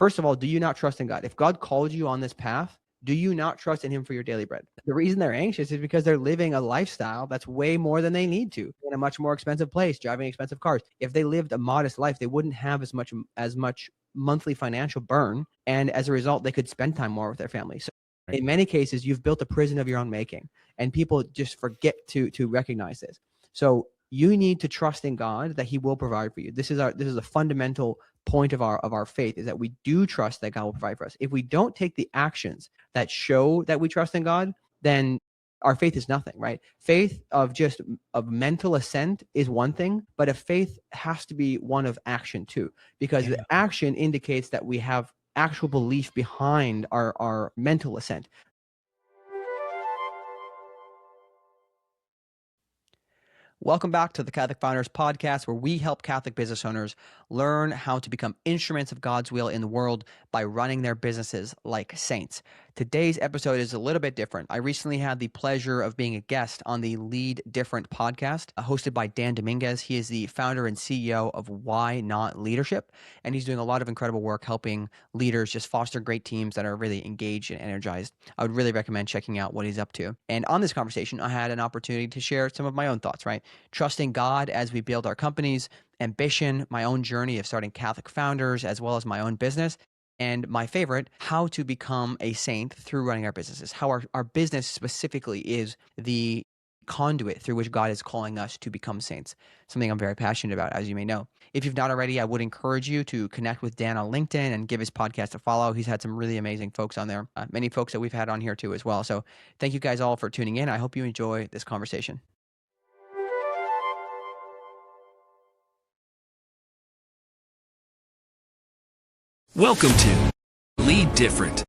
First of all, do you not trust in God? If God called you on this path, do you not trust in him for your daily bread? The reason they're anxious is because they're living a lifestyle that's way more than they need to, in a much more expensive place, driving expensive cars. If they lived a modest life, they wouldn't have as much monthly financial burn. And as a result, they could spend time more with their family. So in many cases, you've built a prison of your own making, and people just forget to recognize this. So you need to trust in God that he will provide for you. This is a fundamental point of our faith, is that we do trust that God will provide for us. If we don't take the actions that show that we trust in God, then our faith is nothing, right? Faith of mental assent is one thing, but a faith has to be one of action too, because the action indicates that we have actual belief behind our mental assent. Welcome back to the Catholic Founders Podcast, where we help Catholic business owners learn how to become instruments of God's will in the world by running their businesses like saints. Today's episode is a little bit different. I recently had the pleasure of being a guest on the Lead Different podcast, hosted by Dan Dominguez. He is the founder and CEO of Why Not Leadership, and he's doing a lot of incredible work helping leaders just foster great teams that are really engaged and energized. I would really recommend checking out what he's up to. And on this conversation, I had an opportunity to share some of my own thoughts, right? Trusting God as we build our companies, ambition, my own journey of starting Catholic Founders, as well as my own business, and my favorite, how to become a saint through running our businesses, how our business specifically is the conduit through which God is calling us to become saints, something I'm very passionate about, as you may know. If you've not already, I would encourage you to connect with Dan on LinkedIn and give his podcast a follow. He's had some really amazing folks on there, many folks that we've had on here too as well. So thank you guys all for tuning in. I hope you enjoy this conversation. Welcome to Lead Different.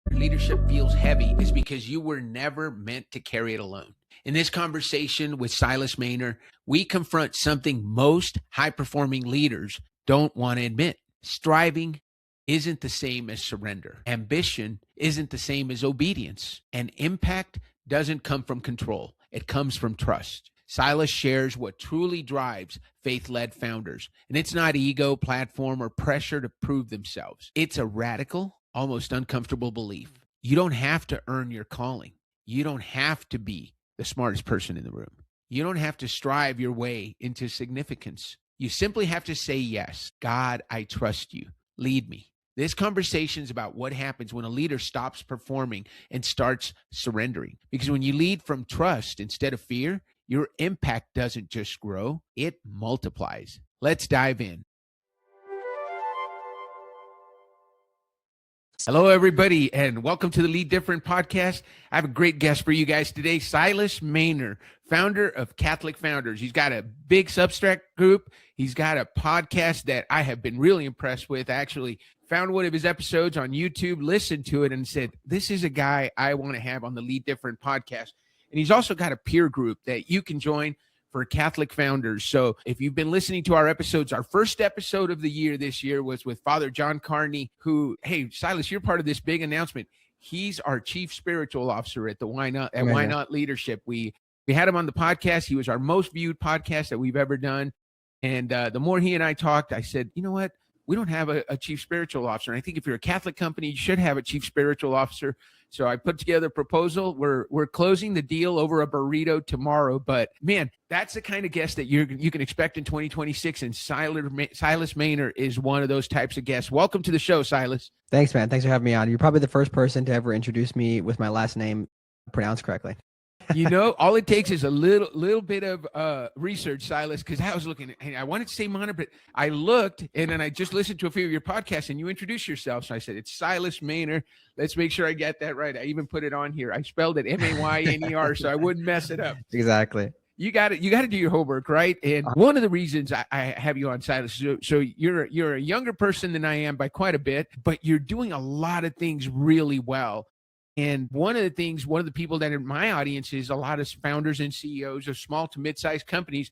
Leadership feels heavy is because you were never meant to carry it alone. In this conversation with Silas Mähner, we confront something most high-performing leaders don't want to admit. Striving isn't the same as surrender. Ambition isn't the same as obedience. And impact doesn't come from control. It comes from trust. Silas shares what truly drives faith-led founders. And it's not ego, platform, or pressure to prove themselves. It's a radical, almost uncomfortable belief. You don't have to earn your calling. You don't have to be the smartest person in the room. You don't have to strive your way into significance. You simply have to say yes. God, I trust you. Lead me. This conversation is about what happens when a leader stops performing and starts surrendering. Because when you lead from trust instead of fear, your impact doesn't just grow, it multiplies. Let's dive in. Hello, everybody, and welcome to the Lead Different podcast. I have a great guest for you guys today, Silas Mähner, founder of Catholic Founders. He's got a big Substack group. He's got a podcast that I have been really impressed with. I actually found one of his episodes on YouTube, listened to it, and said, this is a guy I want to have on the Lead Different podcast. And he's also got a peer group that you can join for Catholic Founders. So if you've been listening to our episodes, our first episode of the year this year was with Father John Carney, who, hey, Silas, you're part of this big announcement. He's our chief spiritual officer at the Why Not Leadership. We had him on the podcast. He was our most viewed podcast that we've ever done. And the more he and I talked, I said, you know what? We don't have a chief spiritual officer. And I think if you're a Catholic company, you should have a chief spiritual officer. So I put together a proposal. We're closing the deal over a burrito tomorrow. But man, that's the kind of guest that you can expect in 2026. And Silas Mähner is one of those types of guests. Welcome to the show, Silas. Thanks, man. Thanks for having me on. You're probably the first person to ever introduce me with my last name pronounced correctly. You know, all it takes is a little bit of research, Silas, because I was looking, I wanted to say Mähner, but I looked and then I just listened to a few of your podcasts and you introduced yourself. So I said, it's Silas Mähner. Let's make sure I get that right. I even put it on here. I spelled it Mayner, so I wouldn't mess it up. Exactly. You got to do your homework, right? And one of the reasons I have you on, Silas, so you're a younger person than I am by quite a bit, but you're doing a lot of things really well. And one of the people that are in my audience is a lot of founders and CEOs of small to mid-sized companies.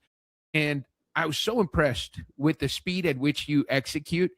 And I was so impressed with the speed at which you execute.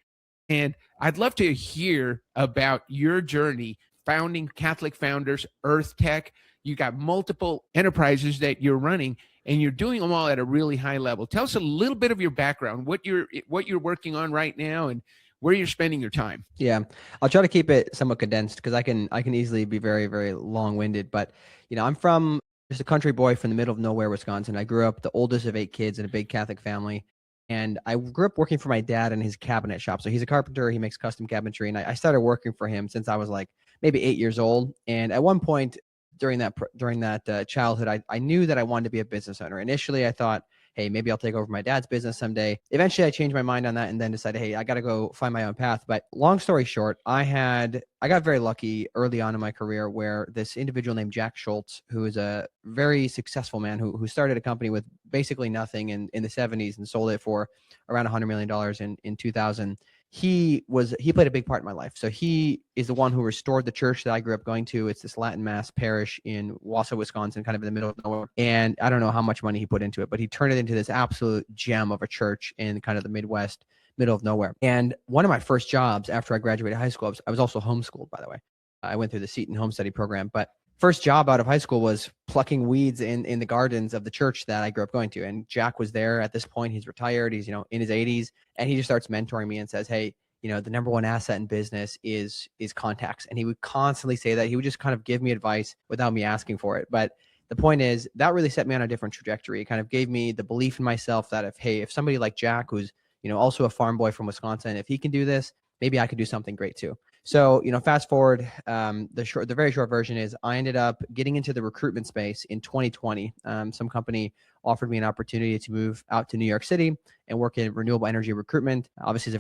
And I'd love to hear about your journey founding Catholic Founders, Earth Tech. You got multiple enterprises that you're running, and you're doing them all at a really high level. Tell us a little bit of your background, what you're working on right now, and where you're spending your time. Yeah, I'll try to keep it somewhat condensed because I can easily be very, very long-winded. But I'm from just a country boy from the middle of nowhere, Wisconsin. I grew up the oldest of 8 kids in a big Catholic family, and I grew up working for my dad in his cabinet shop. So he's a carpenter; he makes custom cabinetry, and I started working for him since I was like maybe 8 years old. And at one point during that childhood, I knew that I wanted to be a business owner. Initially, I thought, hey, maybe I'll take over my dad's business someday. Eventually, I changed my mind on that and then decided, hey, I got to go find my own path. But long story short, I got very lucky early on in my career where this individual named Jack Schultz, who is a very successful man who started a company with basically nothing in the 70s and sold it for around $100 million in 2000. He played a big part in my life. So he is the one who restored the church that I grew up going to. It's this Latin Mass parish in Wausau, Wisconsin, kind of in the middle of nowhere. And I don't know how much money he put into it, but he turned it into this absolute gem of a church in kind of the Midwest, middle of nowhere. And one of my first jobs after I graduated high school, I was also homeschooled, by the way. I went through the Seton home study program, but first job out of high school was plucking weeds in the gardens of the church that I grew up going to. And Jack was there at this point. He's retired. He's, in his 80s. And he just starts mentoring me and says, hey, the number one asset in business is contacts. And he would constantly say that. He would just kind of give me advice without me asking for it. But the point is that really set me on a different trajectory. It kind of gave me the belief in myself that if somebody like Jack, who's, also a farm boy from Wisconsin, if he can do this, maybe I could do something great too. So, fast forward, the very short version is I ended up getting into the recruitment space in 2020. Some company offered me an opportunity to move out to New York City and work in renewable energy recruitment. Obviously,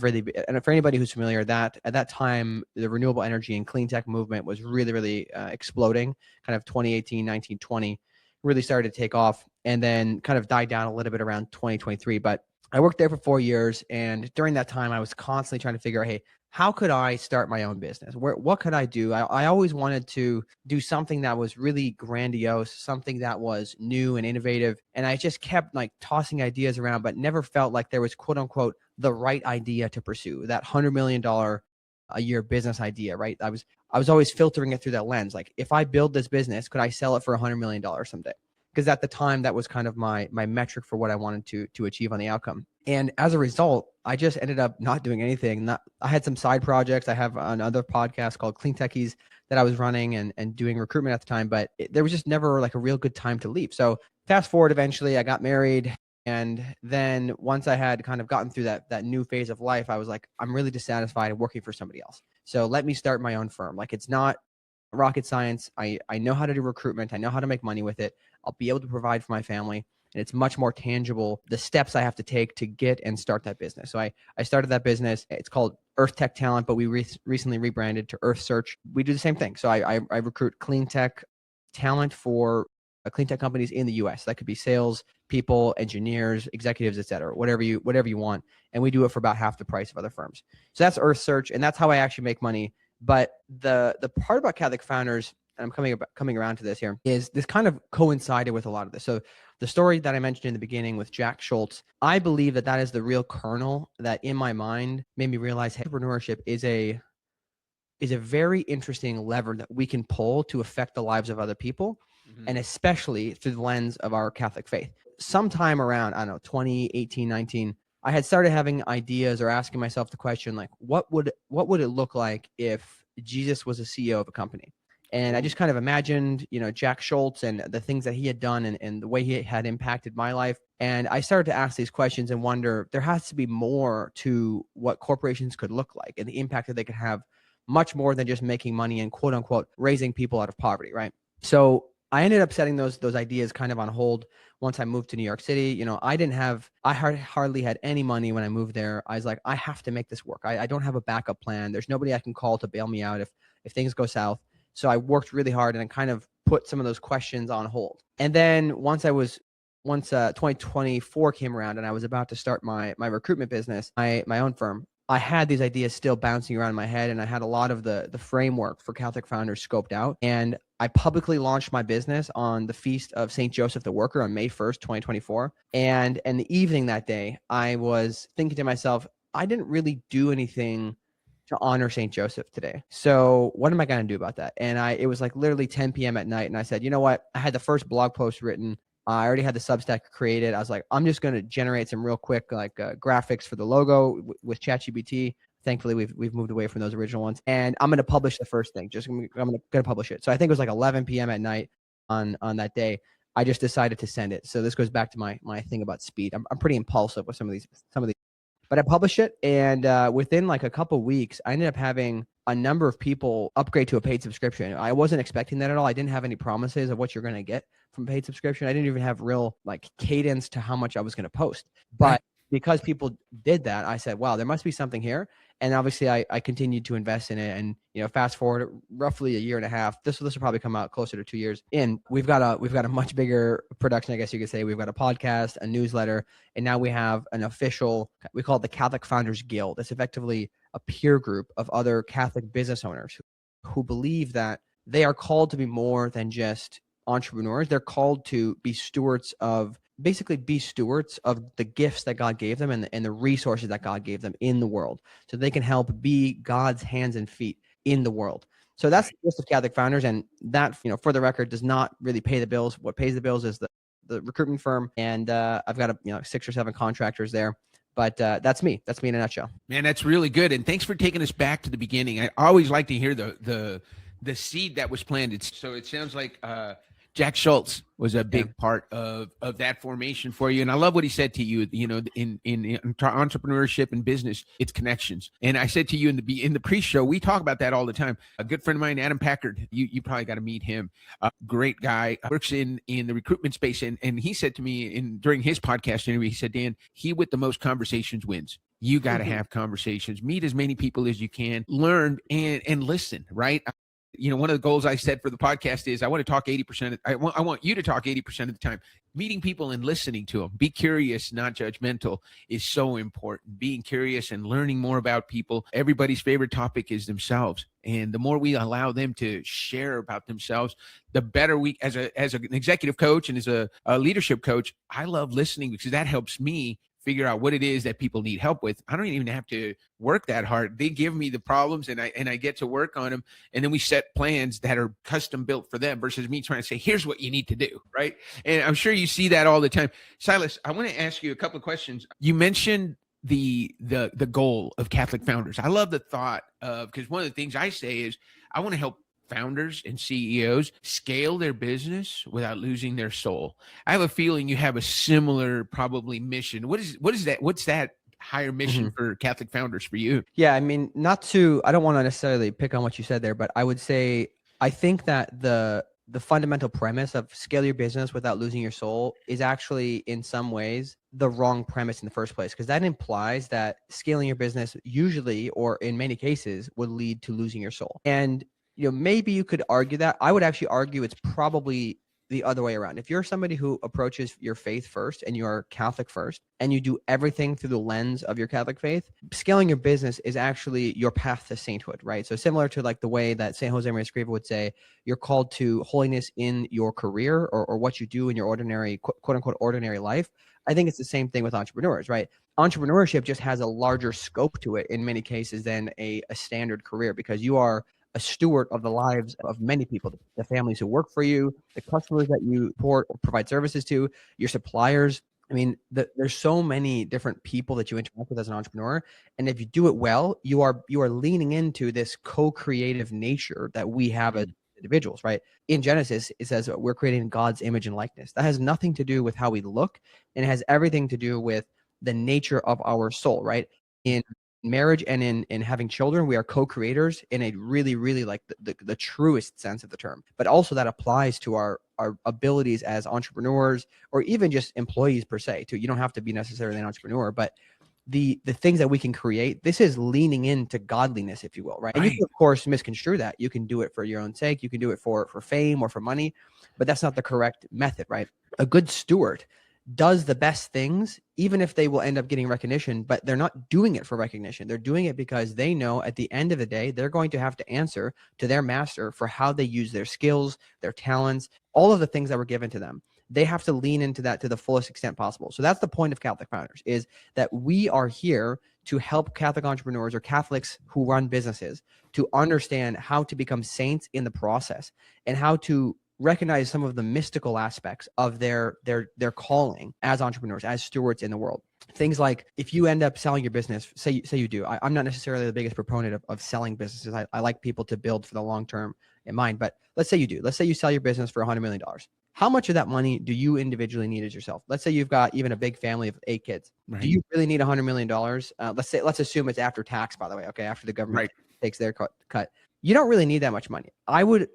and for anybody who's familiar, that at that time, the renewable energy and clean tech movement was really, really exploding. Kind of 2018, 19, 20 really started to take off and then kind of died down a little bit around 2023. But I worked there for 4 years. And during that time, I was constantly trying to figure out, hey, how could I start my own business? What could I do? I always wanted to do something that was really grandiose, something that was new and innovative. And I just kept like tossing ideas around, but never felt like there was quote unquote the right idea to pursue, that $100 million a year business idea, right? I was always filtering it through that lens. Like if I build this business, could I sell it for $100 million someday? Because at the time, that was kind of my metric for what I wanted to achieve on the outcome. And as a result, I just ended up not doing anything. I had some side projects. I have another podcast called Clean Techies that I was running and doing recruitment at the time, but there was just never like a real good time to leave. So fast forward, eventually I got married. And then once I had kind of gotten through that new phase of life, I was like, I'm really dissatisfied working for somebody else. So let me start my own firm. Like it's not rocket science. I know how to do recruitment. I know how to make money with it. I'll be able to provide for my family. And it's much more tangible, the steps I have to take to get and start that business. So I started that business. It's called Earth Tech Talent, but we recently rebranded to Earth Search. We do the same thing. So I recruit clean tech talent for clean tech companies in the US. That could be sales people, engineers, executives, et cetera, whatever you want. And we do it for about half the price of other firms. So that's Earth Search. And that's how I actually make money. But the part about Catholic Founders, and I'm coming around to this here, is this kind of coincided with a lot of this. So the story that I mentioned in the beginning with Jack Schultz, I believe that is the real kernel that in my mind made me realize entrepreneurship is a very interesting lever that we can pull to affect the lives of other people, and especially through the lens of our Catholic faith. Sometime around, I don't know, 2018, 19, I had started having ideas or asking myself the question, like, what would it look like if Jesus was a CEO of a company? And I just kind of imagined, Jack Schultz and the things that he had done and the way he had impacted my life. And I started to ask these questions and wonder, there has to be more to what corporations could look like and the impact that they could have, much more than just making money and quote unquote raising people out of poverty, right? So I ended up setting those ideas kind of on hold once I moved to New York City. I hardly had any money when I moved there. I was like, I have to make this work. I don't have a backup plan. There's nobody I can call to bail me out if things go south. So I worked really hard and I kind of put some of those questions on hold. And then once 2024 came around and I was about to start my recruitment business, my own firm, I had these ideas still bouncing around in my head, and I had a lot of the framework for Catholic Founders scoped out. And I publicly launched my business on the feast of St. Joseph the Worker on May 1st, 2024. And in the evening that day, I was thinking to myself, I didn't really do anything to honor St. Joseph today. So what am I going to do about that? And it was like literally 10 p.m. at night. And I said, you know what? I had the first blog post written. I already had the Substack created. I was like, I'm just going to generate some real quick graphics for the logo with ChatGPT. Thankfully, we've moved away from those original ones. And I'm going to publish the first thing. I'm going to publish it. So I think it was like 11 p.m. at night on that day. I just decided to send it. So this goes back to my thing about speed. I'm pretty impulsive with some of these. But I published it, and within like a couple weeks, I ended up having a number of people upgrade to a paid subscription. I wasn't expecting that at all. I didn't have any promises of what you're going to get from paid subscription. I didn't even have real like cadence to how much I was going to post. But because people did that, I said, wow, there must be something here. And obviously I continued to invest in it. And, fast forward roughly a year and a half, this will probably come out closer to 2 years in. We've got a much bigger production, I guess you could say. We've got a podcast, a newsletter, and now we have an official, we call it the Catholic Founders Guild. It's effectively a peer group of other Catholic business owners who believe that they are called to be more than just entrepreneurs. They're called to be stewards of the gifts that God gave them and the resources that God gave them in the world, so they can help be God's hands and feet in the world. So that's the list of Catholic founders, and that, for the record, does not really pay the bills. What pays the bills is the recruitment firm, and I've got 6 or 7 contractors there. But that's me. That's me in a nutshell. Man, that's really good. And thanks for taking us back to the beginning. I always like to hear the seed that was planted. So it sounds like Jack Schultz was a big part of that formation for you. And I love what he said to you, in entrepreneurship and business, it's connections. And I said to you in the pre-show, we talk about that all the time. A good friend of mine, Adam Packard, you probably got to meet him. A great guy, works in the recruitment space. And he said to me during his podcast interview, he said, Dan, he with the most conversations wins. You got to have conversations, meet as many people as you can, learn and listen, right? One of the goals I set for the podcast is I want to talk 80%. I want you to talk 80% of the time. Meeting people and listening to them. Be curious, not judgmental, is so important. Being curious and learning more about people. Everybody's favorite topic is themselves. And the more we allow them to share about themselves, the better we, as an executive coach and as a leadership coach, I love listening because that helps me figure out what it is that people need help with. I don't even have to work that hard. They give me the problems and I get to work on them. And then we set plans that are custom built for them versus me trying to say, here's what you need to do. Right. And I'm sure you see that all the time. Silas, I want to ask you a couple of questions. You mentioned the goal of Catholic founders. I love the thought of, because one of the things I say is I want to help founders and CEOs scale their business without losing their soul. I have a feeling you have a similar probably mission. What is that? What's that higher mission for Catholic founders for you? Yeah, I mean, I don't want to necessarily pick on what you said there, but I would say I think that the fundamental premise of scale your business without losing your soul is actually in some ways the wrong premise in the first place, because that implies that scaling your business usually, or in many cases, would lead to losing your soul. And maybe you could argue that. I would actually argue it's probably the other way around. If you're somebody who approaches your faith first and you are Catholic first and you do everything through the lens of your Catholic faith, scaling your business is actually your path to sainthood, right? So similar to like the way that St. Jose Maria Escriva would say, you're called to holiness in your career or what you do in your ordinary, quote unquote, ordinary life. I think it's the same thing with entrepreneurs, right? Entrepreneurship just has a larger scope to it in many cases than a standard career, because you are a steward of the lives of many people, the families who work for you, the customers that you support or provide services to, your suppliers. I mean, there's so many different people that you interact with as an entrepreneur. And if you do it well, you are leaning into this co-creative nature that we have as individuals, right? In Genesis, it says we're creating God's image and likeness. That has nothing to do with how we look, and it has everything to do with the nature of our soul, right? In marriage and in having children, we are co-creators in a really, really like the truest sense of the term. But also that applies to our abilities as entrepreneurs or even just employees per se too. You don't have to be necessarily an entrepreneur, but the things that we can create, this is leaning into godliness, if you will, right? And you can of course misconstrue that. You can do it for your own sake. You can do it for fame or for money, but that's not the correct method, right? A good steward does the best things, even if they will end up getting recognition, but they're not doing it for recognition. They're doing it because they know at the end of the day, they're going to have to answer to their master for how they use their skills, their talents, all of the things that were given to them. They have to lean into that to the fullest extent possible. So that's the point of Catholic Founders, is that we are here to help Catholic entrepreneurs or Catholics who run businesses to understand how to become saints in the process and how to recognize some of the mystical aspects of their calling as entrepreneurs, as stewards in the world. Things like, if you end up selling your business, say you do. I'm not necessarily the biggest proponent of selling businesses. I like people to build for the long term in mind. But let's say you do. Let's say you sell your business for $100 million. How much of that money do you individually need as yourself? Let's say you've got even a big family of 8 kids. Right. Do you really need $100 million? Let's assume it's after tax, by the way. Okay, after the government takes their cut. You don't really need that much money. I would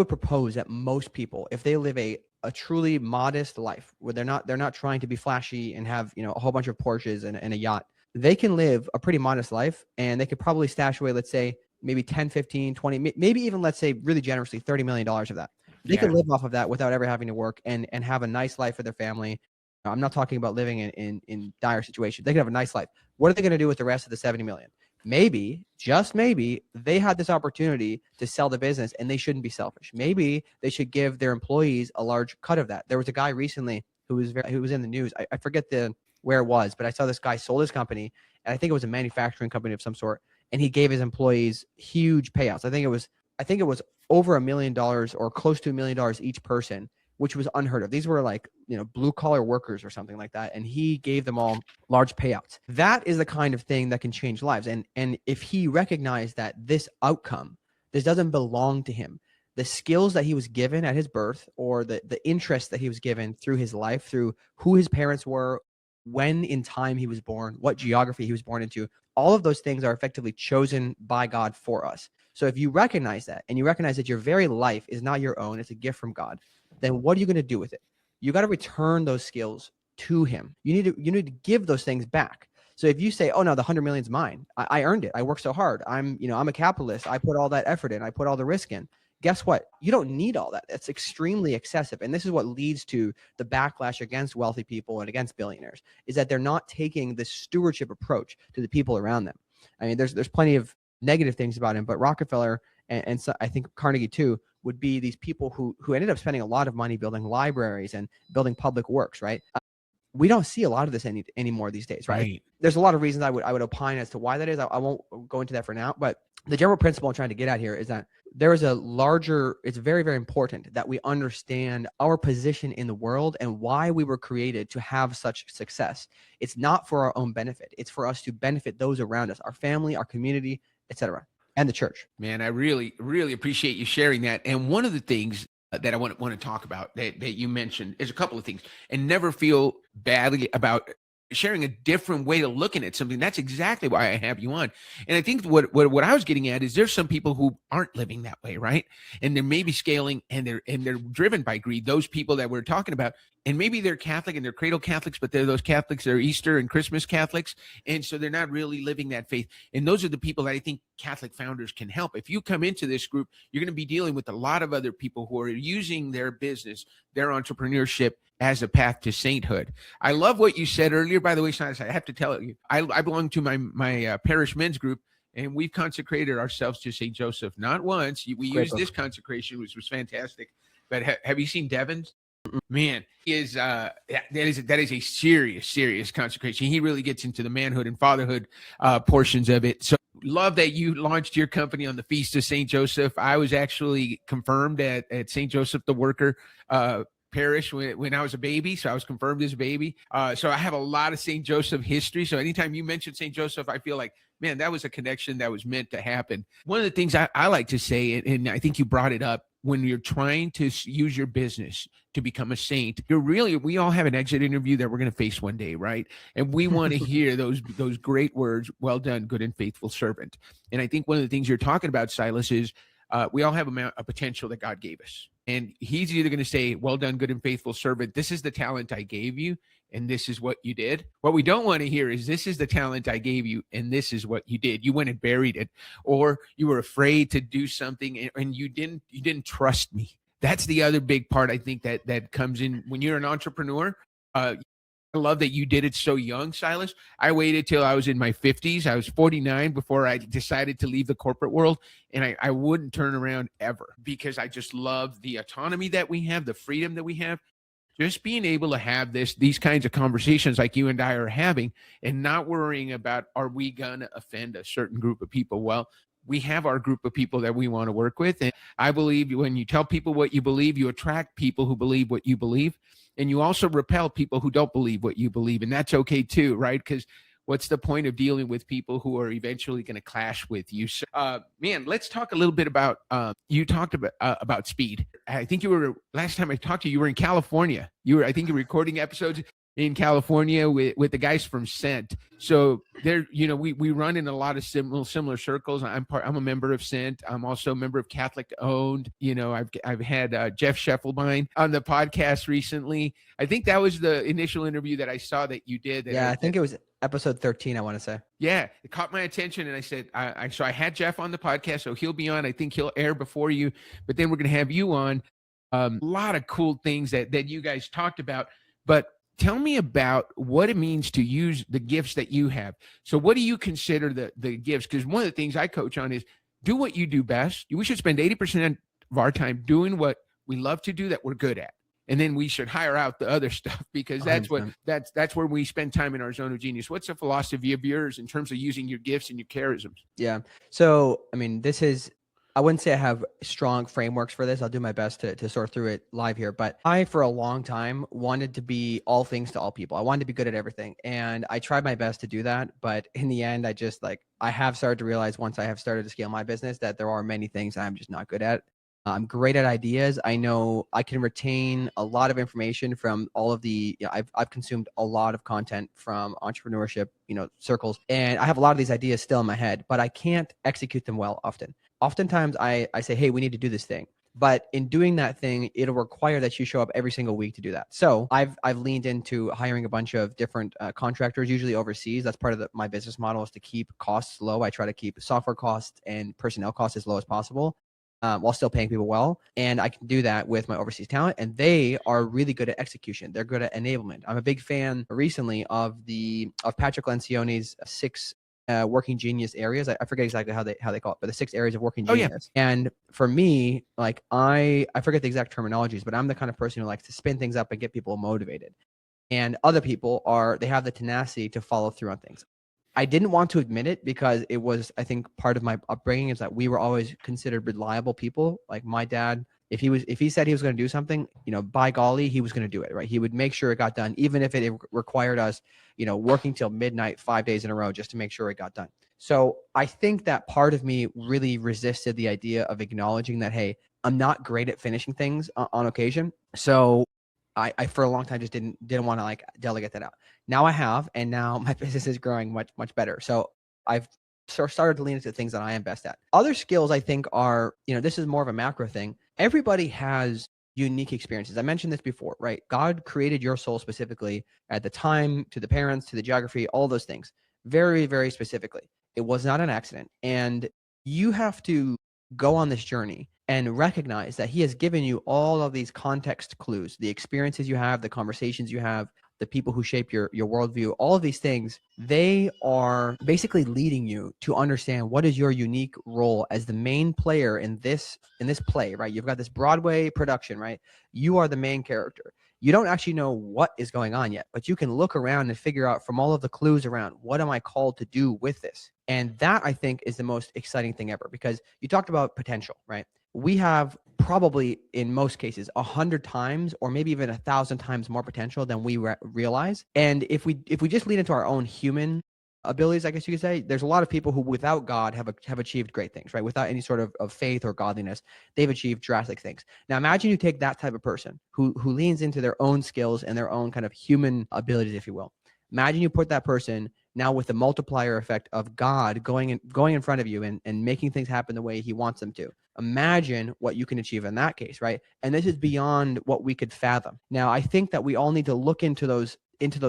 propose that most people, if they live a truly modest life where they're not trying to be flashy and have, a whole bunch of Porsches and a yacht, they can live a pretty modest life, and they could probably stash away, let's say, maybe 10, 15, 20, maybe even, let's say, really generously, $30 million of that. They can live off of that without ever having to work and have a nice life for their family. I'm not talking about living in dire situations. They can have a nice life. What are they going to do with the rest of the 70 million? Maybe, just maybe, they had this opportunity to sell the business and they shouldn't be selfish. Maybe they should give their employees a large cut of that. There was a guy recently who was in the news. I forget where it was, but I saw this guy sold his company, and I think it was a manufacturing company of some sort, and he gave his employees huge payouts. I think it was over $1 million or close to $1 million each person, which was unheard of. These were like, blue collar workers or something like that. And he gave them all large payouts. That is the kind of thing that can change lives. And if he recognized that this doesn't belong to him, the skills that he was given at his birth, or the interest that he was given through his life, through who his parents were, when in time he was born, what geography he was born into, all of those things are effectively chosen by God for us. So if you recognize that, and you recognize that your very life is not your own, it's a gift from God, then what are you going to do with it? You got to return those skills to him. You need to give those things back. So if you say, oh no, the 100 million is mine. I earned it. I worked so hard. I'm a capitalist. I put all that effort in. I put all the risk in. Guess what? You don't need all that. That's extremely excessive. And this is what leads to the backlash against wealthy people and against billionaires, is that they're not taking the stewardship approach to the people around them. I mean, there's plenty of negative things about him, but Rockefeller and so I think Carnegie too would be these people who ended up spending a lot of money building libraries and building public works, right? We don't see a lot of this anymore these days, right? There's a lot of reasons I would opine as to why that is. I won't go into that for now, but the general principle I'm trying to get at here is that there is it's very, very important that we understand our position in the world and why we were created to have such success. It's not for our own benefit. It's for us to benefit those around us, our family, our community, etc., and the church. Man, I really, really appreciate you sharing that. And one of the things that I want to talk about that you mentioned is a couple of things, and never feel badly about sharing a different way of looking at something. That's exactly why I have you on. And I think what I was getting at is there's some people who aren't living that way, right? And they're maybe scaling, and they're driven by greed. Those people that we're talking about, and maybe they're Catholic and they're cradle Catholics, but they're those Catholics that are Easter and Christmas Catholics. And so they're not really living that faith. And those are the people that I think Catholic Founders can help. If you come into this group, you're going to be dealing with a lot of other people who are using their business, their entrepreneurship as a path to sainthood. I love what you said earlier, by the way, Silas. I have to tell you, I belong to my parish men's group, and we've consecrated ourselves to St. Joseph. Not once. We used this consecration, which was fantastic. But have you seen Devin's? Man, that is a serious consecration. He really gets into the manhood and fatherhood portions of it. So love that you launched your company on the Feast of St. Joseph. I was actually confirmed at St. Joseph the Worker parish when I was a baby. So I was confirmed as a baby. So I have a lot of St. Joseph history. So anytime you mention St. Joseph, I feel like, man, that was a connection that was meant to happen. One of the things I like to say, and I think you brought it up, when you're trying to use your business to become a saint, we all have an exit interview that we're going to face one day, right? And we want to hear those great words, well done, good and faithful servant. And I think one of the things you're talking about, Silas, is we all have a potential that God gave us. And he's either going to say, well done, good and faithful servant. This is the talent I gave you, and this is what you did. What we don't want to hear is, this is the talent I gave you, and this is what you did. You went and buried it, or you were afraid to do something, and you didn't trust me. That's the other big part, I think, that comes in when you're an entrepreneur. I love that you did it so young, Silas. I waited till I was in my 50s. I was 49 before I decided to leave the corporate world, and I wouldn't turn around ever, because I just love the autonomy that we have, the freedom that we have. Just being able to have these kinds of conversations like you and I are having, and not worrying about, are we going to offend a certain group of people? Well, we have our group of people that we want to work with. And I believe when you tell people what you believe, you attract people who believe what you believe. And you also repel people who don't believe what you believe. And that's okay too, right? Because what's the point of dealing with people who are eventually going to clash with you? So, man, let's talk a little bit about, you talked about speed. I think you were, last time I talked to you, you were in California. I think you were recording episodes in California with the guys from Scent. So there, we run in a lot of similar circles. I'm a member of Scent. I'm also a member of Catholic Owned. I've had Jeff Scheffelbein on the podcast recently. I think that was the initial interview that I saw that you did. I think it was episode 13, I want to say. Yeah, it caught my attention, and I said, so I had Jeff on the podcast, so he'll be on. I think he'll air before you, but then we're going to have you on. A lot of cool things that you guys talked about, but tell me about what it means to use the gifts that you have. So what do you consider the gifts? Because one of the things I coach on is do what you do best. We should spend 80% of our time doing what we love to do that we're good at. And then we should hire out the other stuff, because that's 100%. that's where we spend time in our zone of genius. What's the philosophy of yours in terms of using your gifts and your charisms? Yeah. So, I mean, I wouldn't say I have strong frameworks for this. I'll do my best to sort through it live here. But I, for a long time, wanted to be all things to all people. I wanted to be good at everything. And I tried my best to do that. But in the end, I have started to realize, once I have started to scale my business, that there are many things I'm just not good at. I'm great at ideas. I know I can retain a lot of information from all of the, I've consumed a lot of content from entrepreneurship, circles. And I have a lot of these ideas still in my head, but I can't execute them well often. Oftentimes I say, hey, we need to do this thing. But in doing that thing, it'll require that you show up every single week to do that. So I've leaned into hiring a bunch of different contractors, usually overseas. That's part of my business model, is to keep costs low. I try to keep software costs and personnel costs as low as possible, while still paying people well. And I can do that with my overseas talent, and they are really good at execution. They're good at enablement. I'm a big fan recently of Patrick Lencioni's 6 working genius areas. I forget exactly how they call it, but the 6 areas of working genius. Yeah. And for me, like I forget the exact terminologies, but I'm the kind of person who likes to spin things up and get people motivated. And other people they have the tenacity to follow through on things. I didn't want to admit it, because it was, I think, part of my upbringing is that we were always considered reliable people. Like my dad, if he said he was going to do something, by golly, he was going to do it, right? He would make sure it got done, even if it required us, working till midnight 5 days in a row just to make sure it got done. So I think that part of me really resisted the idea of acknowledging that, hey, I'm not great at finishing things on occasion. So I for a long time just didn't want to delegate that out. Now I have, and now my business is growing much, much better. So I've started to lean into things that I am best at. Other skills I think are, this is more of a macro thing. Everybody has unique experiences. I mentioned this before, right? God created your soul specifically at the time, to the parents, to the geography, all those things, very, very specifically. It was not an accident. And you have to go on this journey and recognize that he has given you all of these context clues, the experiences you have, the conversations you have, the people who shape your worldview, all of these things, they are basically leading you to understand what is your unique role as the main player in this play, right? You've got this Broadway production, right? You are the main character. You don't actually know what is going on yet, but you can look around and figure out from all of the clues around, what am I called to do with this? And that, I think, is the most exciting thing ever, because you talked about potential, right? We have probably, in most cases, 100 times or maybe even 1,000 times more potential than we realize. And if we just lean into our own human abilities, I guess you could say, there's a lot of people who without God have achieved great things, right? Without any sort of faith or godliness, they've achieved drastic things. Now imagine you take that type of person who leans into their own skills and their own kind of human abilities, if you will. Imagine you put that person now with the multiplier effect of God going in front of you and making things happen the way he wants them to. Imagine what you can achieve in that case, right? And this is beyond what we could fathom. Now, I think that we all need to look into those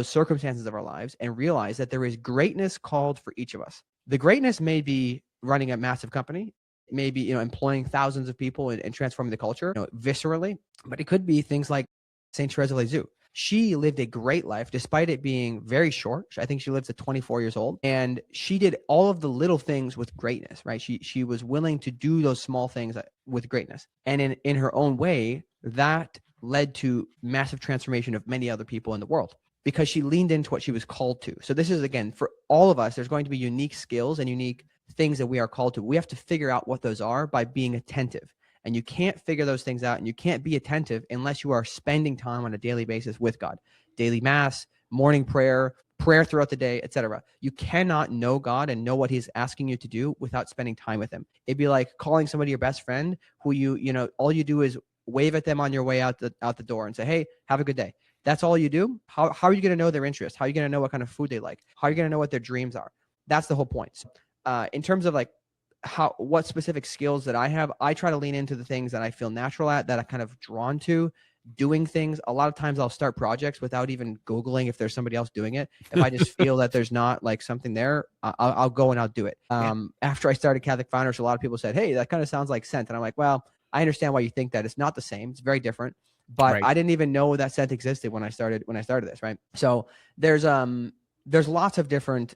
circumstances of our lives and realize that there is greatness called for each of us. The greatness may be running a massive company, maybe employing thousands of people and transforming the culture viscerally, but it could be things like Saint Teresa of Lisieux. She lived a great life despite it being very short. I think she lived to 24 years old, and she did all of the little things with greatness, right? She was willing to do those small things with greatness. And in her own way, that led to massive transformation of many other people in the world because she leaned into what she was called to. So this is, again, for all of us, there's going to be unique skills and unique things that we are called to. We have to figure out what those are by being attentive. And you can't figure those things out and you can't be attentive unless you are spending time on a daily basis with God. Daily mass, morning prayer, prayer throughout the day, etc. You cannot know God and know what he's asking you to do without spending time with him. It'd be like calling somebody your best friend who all you do is wave at them on your way out the door and say, hey, have a good day. That's all you do. How are you going to know their interests? How are you going to know what kind of food they like? How are you going to know what their dreams are? That's the whole point. So, in terms of like what specific skills that I have, I try to lean into the things that I feel natural at, that I'm kind of drawn to doing things. A lot of times I'll start projects without even Googling if there's somebody else doing it. If I just feel that there's not like something there, I'll go and I'll do it. After I started Catholic Founders, a lot of people said, hey, that kind of sounds like scent. And I'm like, well, I understand why you think that. It's not the same. It's very different. But Right. I didn't even know that scent existed when I started this, right? So there's lots of different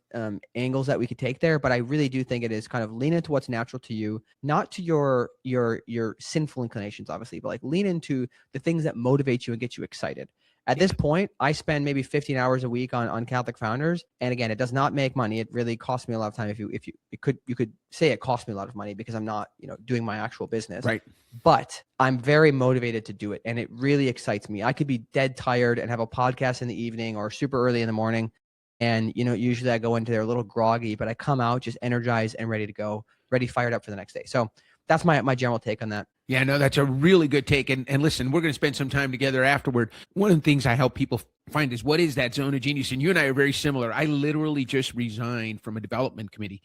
angles that we could take there, but I really do think it is kind of lean into what's natural to you, not to your sinful inclinations, obviously, but like lean into the things that motivate you and get you excited. At this point, I spend maybe 15 hours a week on Catholic Founders, and again, it does not make money. It really costs me a lot of time. You could say it costs me a lot of money because I'm not doing my actual business, Right. But I'm very motivated to do it, and it really excites me. I could be dead tired and have a podcast in the evening or super early in the morning. And, usually I go into there a little groggy, but I come out just energized and ready to go, ready, fired up for the next day. So that's my general take on that. Yeah, no, that's a really good take. And listen, we're going to spend some time together afterward. One of the things I help people find is, what is that zone of genius? And you and I are very similar. I literally just resigned from a development committee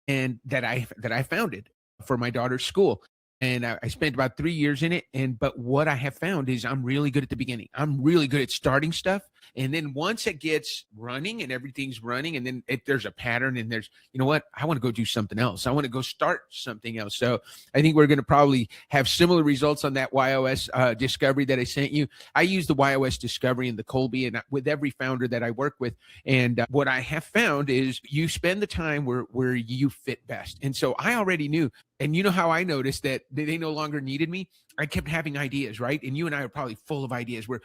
and that I founded for my daughter's school. And I spent about 3 years in it. But what I have found is I'm really good at the beginning. I'm really good at starting stuff. And then once it gets running and everything's running, and then there's a pattern and there's, you know what, I want to go do something else. I want to go start something else. So I think we're going to probably have similar results on that YOS discovery that I sent you. I use the YOS discovery and the Colby and with every founder that I work with. And what I have found is you spend the time where you fit best. And so I already knew. And you know how I noticed that they no longer needed me? I kept having ideas, right? And you and I are probably full of ideas where,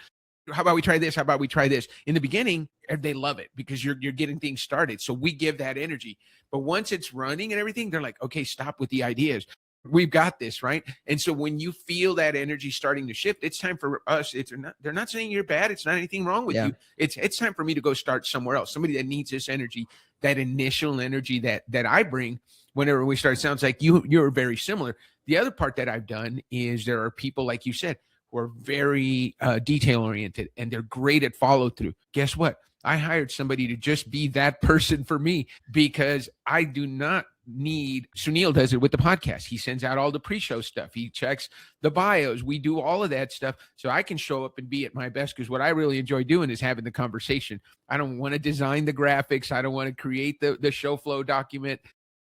how about we try this? How about we try this? In the beginning, they love it because you're getting things started. So we give that energy. But once it's running and everything, they're like, okay, stop with the ideas. We've got this, right? And so when you feel that energy starting to shift, it's time for us. They're not saying you're bad. It's not anything wrong with you. It's time for me to go start somewhere else. Somebody that needs this energy, that initial energy that I bring whenever we start. It sounds like you're very similar. The other part that I've done is there are people, like you said, who are very detail oriented and they're great at follow through. Guess what? I hired somebody to just be that person for me because I do not need. Sunil does it with the podcast. He sends out all the pre-show stuff. He checks the bios. We do all of that stuff so I can show up and be at my best, because what I really enjoy doing is having the conversation. I don't want to design the graphics. I don't want to create the show flow document.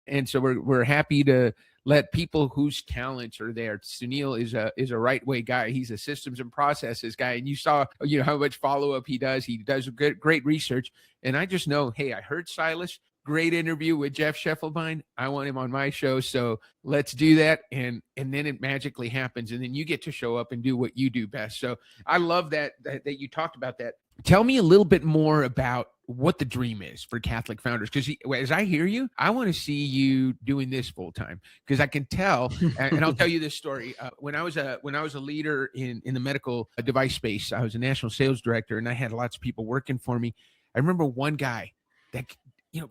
And so we're happy to let people whose talents are there. Sunil is a right way guy. He's a systems and processes guy. And you saw, how much follow-up he does. He does great research. And I just know, hey, I heard Silas, great interview with Jeff Scheffelbein. I want him on my show. So let's do that. And then it magically happens. And then you get to show up and do what you do best. So I love that you talked about that. Tell me a little bit more about what the dream is for Catholic Founders. Because as I hear you, I want to see you doing this full time, because I can tell. And I'll tell you this story. When I was a leader in the medical device space, I was a national sales director, and I had lots of people working for me. I remember one guy that,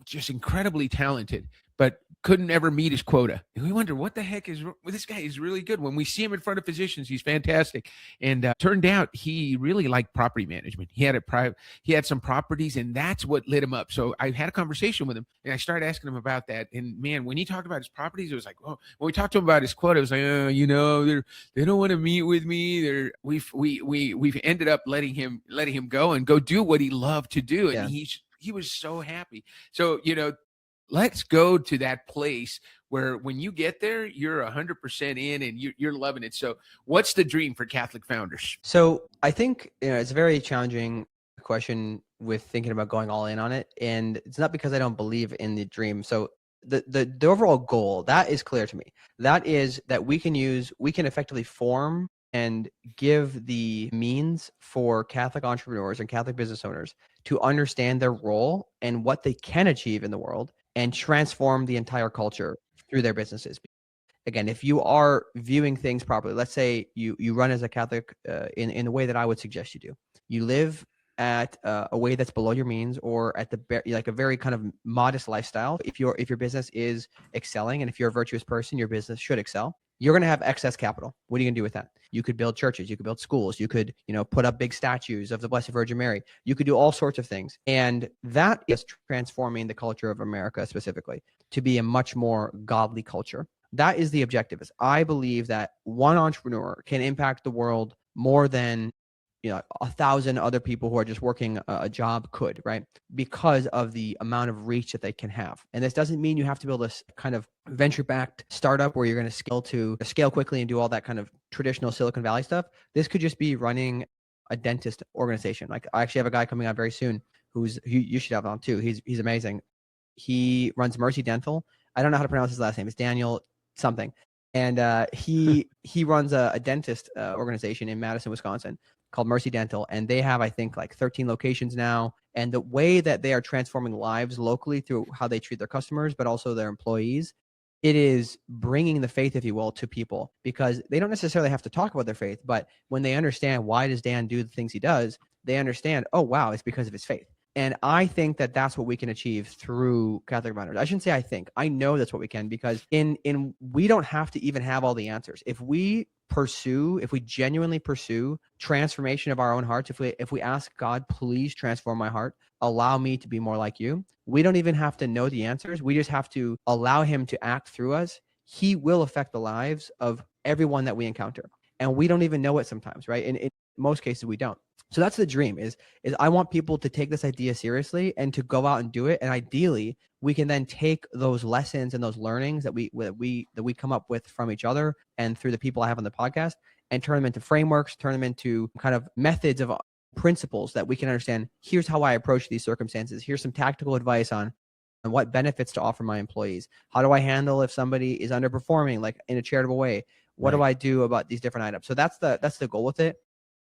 just incredibly talented, but couldn't ever meet his quota. And we wonder, what the heck is this guy? Is really good. When we see him in front of physicians, he's fantastic. And turned out he really liked property management. He had some properties, and that's what lit him up. So I had a conversation with him, and I started asking him about that. And man, when he talked about his properties, it was like, oh. When we talked to him about his quota, it was like, they don't want to meet with me. We've ended up letting him go and go do what he loved to do, and he was so happy. So let's go to that place where when you get there, you're 100% in and you're loving it. So what's the dream for Catholic Founders? So I think it's a very challenging question with thinking about going all in on it. And it's not because I don't believe in the dream. So the overall goal, that is clear to me. That is that we can effectively form and give the means for Catholic entrepreneurs and Catholic business owners to understand their role and what they can achieve in the world, and transform the entire culture through their businesses. Again, if you are viewing things properly, let's say you run as a Catholic in the way that I would suggest you do. You live at a way that's below your means, or at like a very kind of modest lifestyle. If your business is excelling, and if you're a virtuous person, your business should excel. You're going to have excess capital. What are you going to do with that? You could build churches. You could build schools. You could, put up big statues of the Blessed Virgin Mary. You could do all sorts of things. And that is transforming the culture of America specifically to be a much more godly culture. That is the objective. Is I believe that one entrepreneur can impact the world more than 1,000 other people who are just working a job could, right? Because of the amount of reach that they can have. And this doesn't mean you have to build a kind of venture-backed startup where you're going to scale quickly and do all that kind of traditional Silicon Valley stuff. This could just be running a dentist organization. Like, I actually have a guy coming on very soon you should have on too. He's amazing. He runs Mercy Dental. I don't know how to pronounce his last name. It's Daniel something. And he runs a dentist organization in Madison, Wisconsin, called Mercy Dental. And they have, I think, like 13 locations now. And the way that they are transforming lives locally through how they treat their customers, but also their employees, it is bringing the faith, if you will, to people, because they don't necessarily have to talk about their faith. But when they understand, why does Dan do the things he does, they understand, oh, wow, it's because of his faith. And I think that that's what we can achieve through Catholic Founders. I shouldn't say I think. I know that's what we can, because we don't have to even have all the answers. If we genuinely pursue transformation of our own hearts, if we ask God, please transform my heart, allow me to be more like you, we don't even have to know the answers. We just have to allow him to act through us. He will affect the lives of everyone that we encounter. And we don't even know it sometimes, right? In most cases, we don't. So that's the dream is I want people to take this idea seriously and to go out and do it. And ideally, we can then take those lessons and those learnings that we come up with from each other and through the people I have on the podcast, and turn them into frameworks, turn them into kind of methods of principles that we can understand. Here's how I approach these circumstances. Here's some tactical advice on what benefits to offer my employees. How do I handle if somebody is underperforming, like in a charitable way? What do I do about these different items? So that's the goal with it.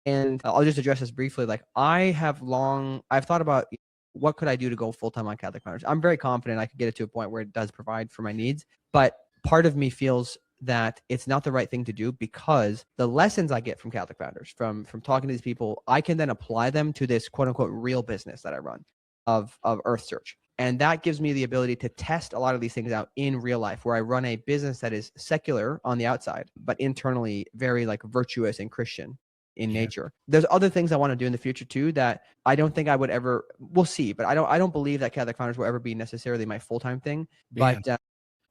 And I'll just address this briefly. Like, I've thought about what could I do to go full-time on Catholic Founders. I'm very confident I could get it to a point where it does provide for my needs. But part of me feels that it's not the right thing to do, because the lessons I get from Catholic Founders, from talking to these people, I can then apply them to this quote unquote real business that I run of Earth Search. And that gives me the ability to test a lot of these things out in real life, where I run a business that is secular on the outside, but internally very like virtuous and Christian in nature. There's other things I want to do in the future too that I don't think I would ever, we'll see, but I don't believe that Catholic Founders will ever be necessarily my full-time thing. But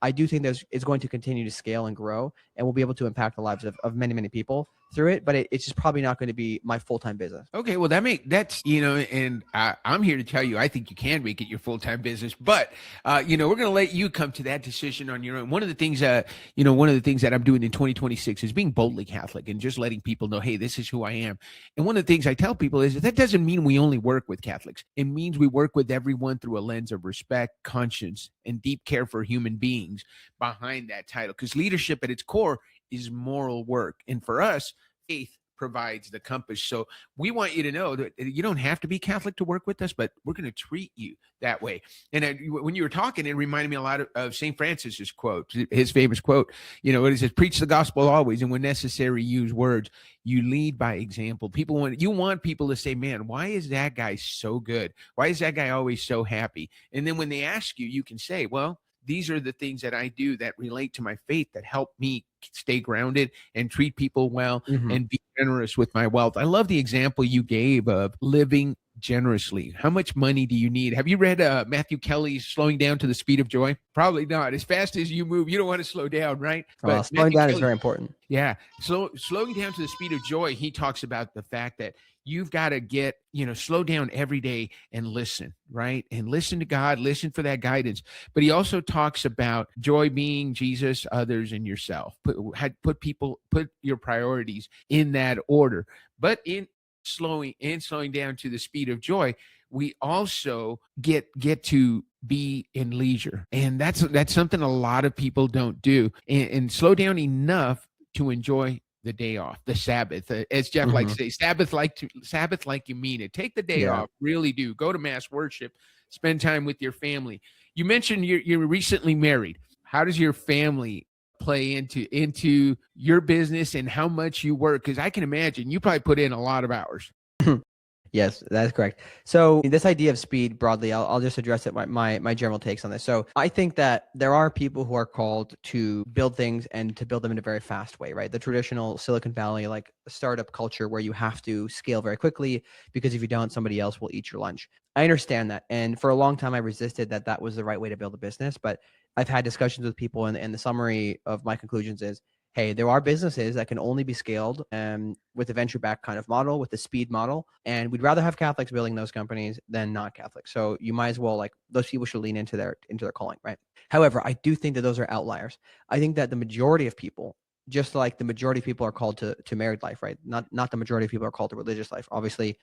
I do think it's going to continue to scale and grow, and we'll be able to impact the lives of many, many people through it. But it's just probably not going to be my full-time business. Okay, well, that's and I'm here to tell you, I think you can make it your full-time business, but we're going to let you come to that decision on your own. One of the things that I'm doing in 2026 is being boldly Catholic and just letting people know, hey, this is who I am. And one of the things I tell people is that doesn't mean we only work with Catholics. It means we work with everyone through a lens of respect, conscience, and deep care for human beings behind that title. Because leadership at its core is moral work. And for us, faith provides the compass. So we want you to know that you don't have to be Catholic to work with us, but we're going to treat you that way. And when you were talking, it reminded me a lot of St. Francis's quote, his famous quote, it says, preach the gospel always, and when necessary, use words. You lead by example. You want people to say, man, why is that guy so good? Why is that guy always so happy? And then when they ask you, you can say, well, these are the things that I do that relate to my faith, that help me stay grounded and treat people well and be generous with my wealth. I love the example you gave of living generously. How much money do you need? Have you read Matthew Kelly's Slowing Down to the Speed of Joy? Probably not. As fast as you move, you don't want to slow down, right? But slowing down is very important. Yeah. Slowing down to the speed of joy, he talks about the fact that you've got to slow down every day and listen, right? And listen to God, listen for that guidance. But he also talks about joy being Jesus, others, and yourself. Put your priorities in that order. But in slowing down to the speed of joy, we also get to be in leisure. And that's something a lot of people don't do. And slow down enough to enjoy the day off, the Sabbath, as Jeff likes to say, Sabbath like you mean it. Take the day off, really do. Go to mass, worship, spend time with your family. You mentioned you're recently married. How does your family play into your business and how much you work? Because I can imagine you probably put in a lot of hours. Yes, that is correct. So this idea of speed broadly, I'll just address it, my general takes on this. So I think that there are people who are called to build things and to build them in a very fast way, right? The traditional Silicon Valley, like startup culture where you have to scale very quickly because if you don't, somebody else will eat your lunch. I understand that. And for a long time, I resisted that was the right way to build a business. But I've had discussions with people and the summary of my conclusions is, hey, there are businesses that can only be scaled with a venture back kind of model, with the speed model. And we'd rather have Catholics building those companies than not Catholics. So you might as well, like, those people should lean into their calling, right? However, I do think that those are outliers. I think that the majority of people, just like the majority of people are called to married life, right? Not the majority of people are called to religious life. Obviously,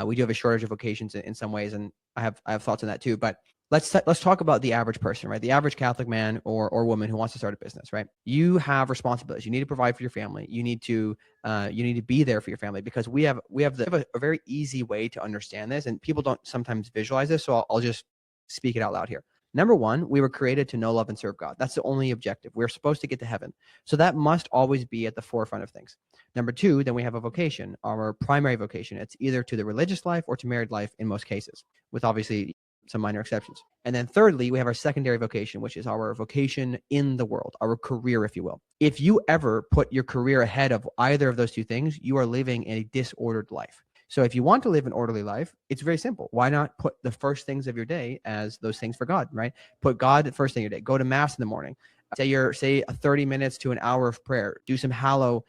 we do have a shortage of vocations in some ways, and I have thoughts on that too. But let's talk about the average person, right? The average Catholic man or woman who wants to start a business, right? You have responsibilities. You need to provide for your family. You need to be there for your family because we have a very easy way to understand this, and people don't sometimes visualize this. So I'll just speak it out loud here. Number one, we were created to know, love, and serve God. That's the only objective. We're supposed to get to heaven. So that must always be at the forefront of things. Number two, then we have a vocation, our primary vocation. It's either to the religious life or to married life in most cases, with obviously some minor exceptions. And then thirdly, we have our secondary vocation, which is our vocation in the world, our career, if you will. If you ever put your career ahead of either of those two things, you are living a disordered life. So if you want to live an orderly life, it's very simple. Why not put the first things of your day as those things for God, right? Put God the first thing of your day. Go to mass in the morning. Say 30 minutes to an hour of prayer. Do some hallow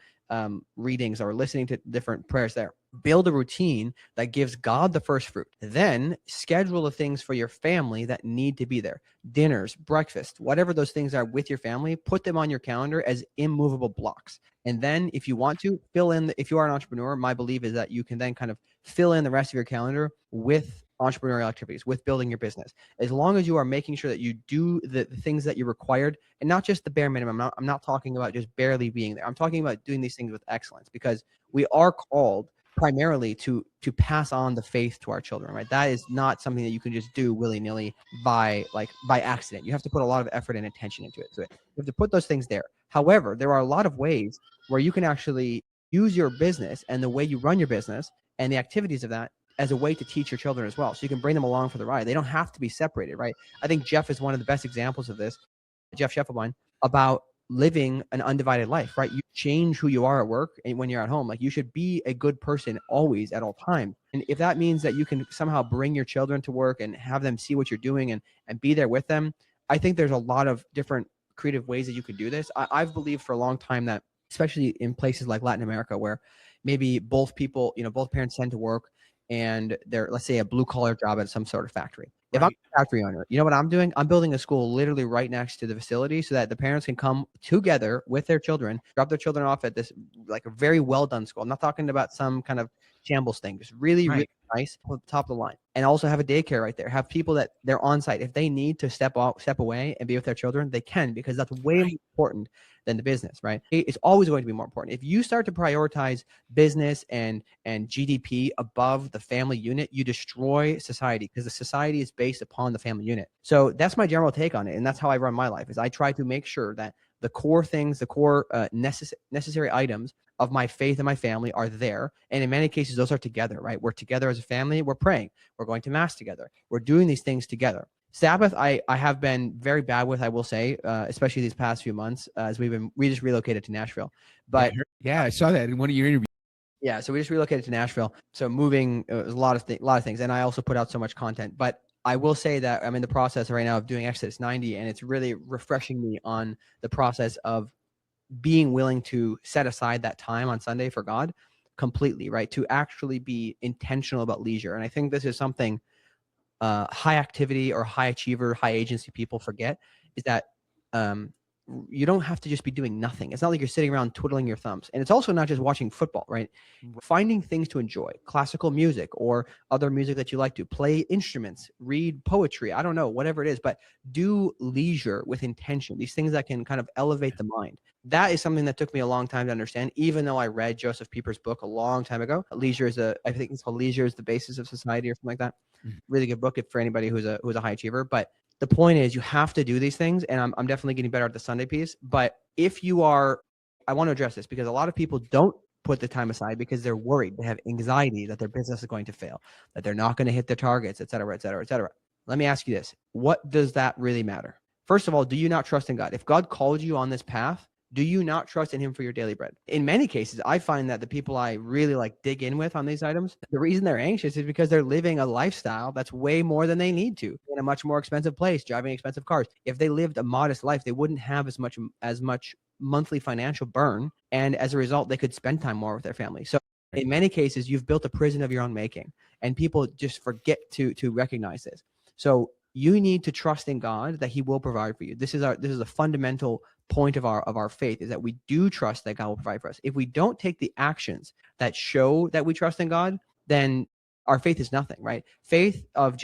readings or listening to different prayers there. Build a routine that gives God the first fruit. Then schedule the things for your family that need to be there. Dinners, breakfast, whatever those things are with your family, put them on your calendar as immovable blocks. And then if you want to fill in, if you are an entrepreneur, my belief is that you can then kind of fill in the rest of your calendar with entrepreneurial activities, with building your business. As long as you are making sure that you do the things that you're required and not just the bare minimum. I'm not talking about just barely being there. I'm talking about doing these things with excellence because we are called primarily to pass on the faith to our children, right? That is not something that you can just do willy-nilly by accident. You have to put a lot of effort and attention into it. So you have to put those things there. However, there are a lot of ways where you can actually use your business and the way you run your business and the activities of that as a way to teach your children as well. So you can bring them along for the ride. They don't have to be separated, right? I think Jeff is one of the best examples of this, Jeff Scheffelbein, about living an undivided life, right? You change who you are at work and when you're at home. Like, you should be a good person always at all times. And if that means that you can somehow bring your children to work and have them see what you're doing and be there with them, I think there's a lot of different creative ways that you could do this. I've believed for a long time that, especially in places like Latin America, where maybe both parents tend to work and they're, let's say, a blue collar job at some sort of factory. If I'm a factory owner, you know what I'm doing? I'm building a school literally right next to the facility so that the parents can come together with their children, drop their children off at this, like, a very well done school. I'm not talking about some kind of shambles thing, just really, really nice, top of the line. And also have a daycare right there. Have people that they're on site. If they need to step away and be with their children, they can, because that's way more important than the business, right? It's always going to be more important. If you start to prioritize business and GDP above the family unit, you destroy society, because the society is based upon the family unit. So that's my general take on it. And that's how I run my life, is I try to make sure that the core things, the core necessary items of my faith and my family are there. And in many cases, those are together, right? We're together as a family. We're praying. We're going to mass together. We're doing these things together. Sabbath, I have been very bad with, I will say, especially these past few months, as we just relocated to Nashville. But yeah, I saw that in one of your interviews. Yeah, so we just relocated to Nashville. So moving was a lot of things, and I also put out so much content. But I will say that I'm in the process right now of doing Exodus 90, and it's really refreshing me on the process of being willing to set aside that time on Sunday for God completely, right? To actually be intentional about leisure. And I think this is something high activity or high achiever, high agency people forget, is that you don't have to just be doing nothing. It's not like you're sitting around twiddling your thumbs. And it's also not just watching football, right? Finding things to enjoy, classical music or other music that you like to play, instruments, read poetry, I don't know, whatever it is, but do leisure with intention. These things that can kind of elevate the mind. That is something that took me a long time to understand, even though I read Joseph Pieper's book a long time ago. I think it's called Leisure is the Basis of Society or something like that. Really good book for anybody who's a high achiever. But the point is you have to do these things. And I'm definitely getting better at the Sunday piece. But if you are, I want to address this because a lot of people don't put the time aside because they're worried. They have anxiety that their business is going to fail, that they're not going to hit their targets, et cetera, et cetera, et cetera. Let me ask you this. What does that really matter? First of all, do you not trust in God? If God called you on this path, do you not trust in him for your daily bread? In many cases, I find that the people I really like dig in with on these items, the reason they're anxious is because they're living a lifestyle that's way more than they need to in a much more expensive place, driving expensive cars. If they lived a modest life, they wouldn't have as much monthly financial burn. And as a result, they could spend time more with their family. So in many cases, you've built a prison of your own making, and people just forget to recognize this. So you need to trust in God that he will provide for you. This is a fundamental point of our faith, is that we do trust that God will provide for us. If we don't take the actions that show that we trust in God, then our faith is nothing, right? Faith of